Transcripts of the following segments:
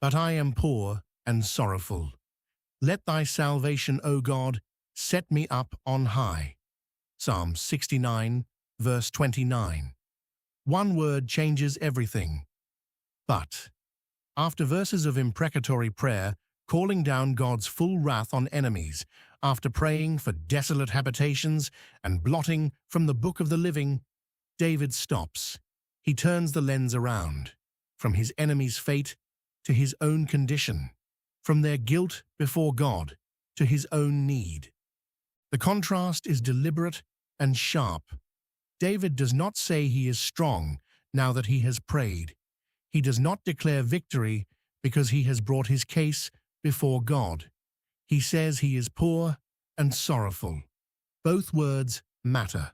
But I am poor and sorrowful. Let thy salvation, O God, set me up on high. Psalm 69, verse 29. One word changes everything. But, after verses of imprecatory prayer, calling down God's full wrath on enemies, after praying for desolate habitations and blotting from the book of the living, David stops. He turns the lens around, from his enemy's fate to his own condition, from their guilt before God to his own need. The contrast is deliberate and sharp. David does not say he is strong now that he has prayed. He does not declare victory because he has brought his case before God. He says he is poor and sorrowful. Both words matter.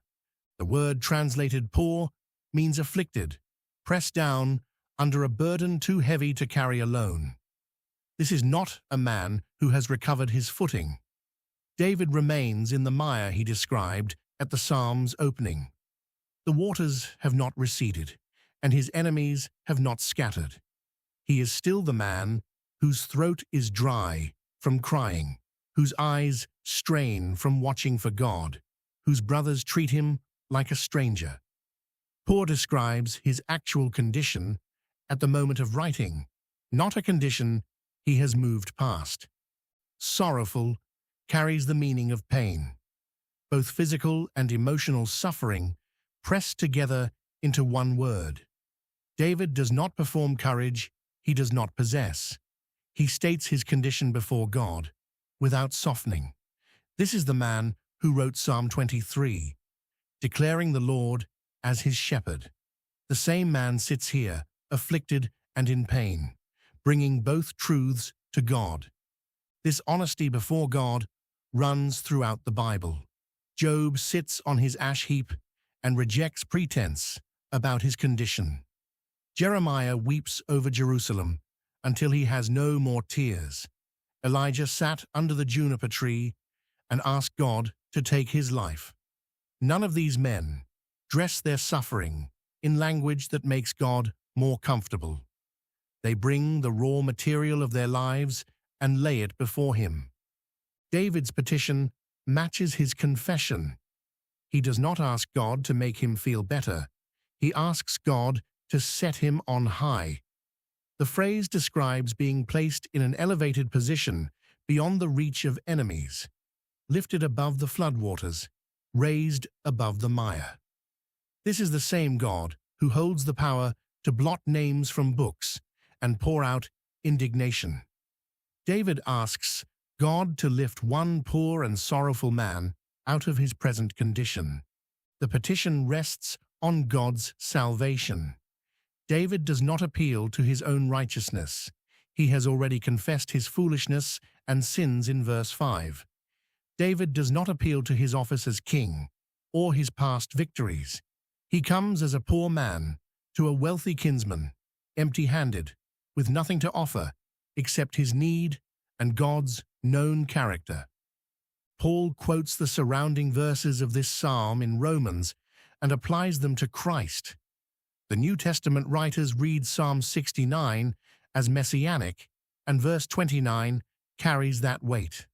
The word translated poor means afflicted, pressed down under a burden too heavy to carry alone. This is not a man who has recovered his footing. David remains in the mire he described at the Psalm's opening. The waters have not receded, and his enemies have not scattered. He is still the man whose throat is dry from crying, whose eyes strain from watching for God, whose brothers treat him like a stranger. Poor describes his actual condition at the moment of writing, not a condition he has moved past. Sorrowful carries the meaning of pain, both physical and emotional suffering pressed together into one word. David does not perform courage he does not possess. He states his condition before God without softening. This is the man who wrote Psalm 23, declaring the Lord as his shepherd. The same man sits here, afflicted and in pain, bringing both truths to God. This honesty before God runs throughout the Bible. Job sits on his ash heap and rejects pretense about his condition. Jeremiah weeps over Jerusalem until he has no more tears. Elijah sat under the juniper tree and asked God to take his life. None of these men dress their suffering in language that makes God more comfortable. They bring the raw material of their lives and lay it before him. David's petition matches his confession. He does not ask God to make him feel better. He asks God to set him on high. The phrase describes being placed in an elevated position beyond the reach of enemies, lifted above the floodwaters, raised above the mire. This is the same God who holds the power to blot names from books and pour out indignation. David asks God to lift one poor and sorrowful man out of his present condition. The petition rests on God's salvation. David does not appeal to his own righteousness. He has already confessed his foolishness and sins in verse 5. David does not appeal to his office as king or his past victories. He comes as a poor man to a wealthy kinsman, empty-handed, with nothing to offer except his need and God's known character. Paul quotes the surrounding verses of this psalm in Romans and applies them to Christ. The New Testament writers read Psalm 69 as messianic, and verse 29 carries that weight.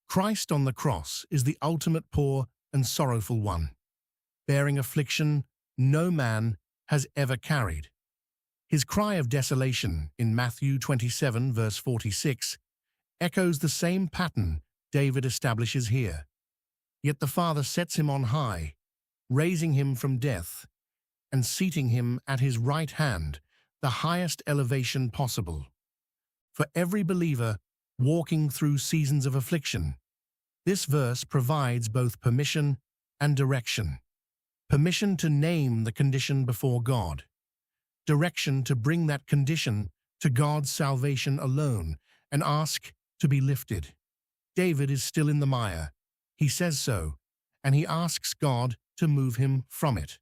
Christ on the cross is the ultimate poor and sorrowful one, bearing affliction no man has ever carried. His cry of desolation in Matthew 27, verse 46, echoes the same pattern David establishes here. Yet the Father sets him on high, raising him from death, and seating him at his right hand, the highest elevation possible. For every believer walking through seasons of affliction, this verse provides both permission and direction. Permission to name the condition before God. Direction to bring that condition to God's salvation alone and ask to be lifted. David is still in the mire. He says so, and he asks God to move him from it.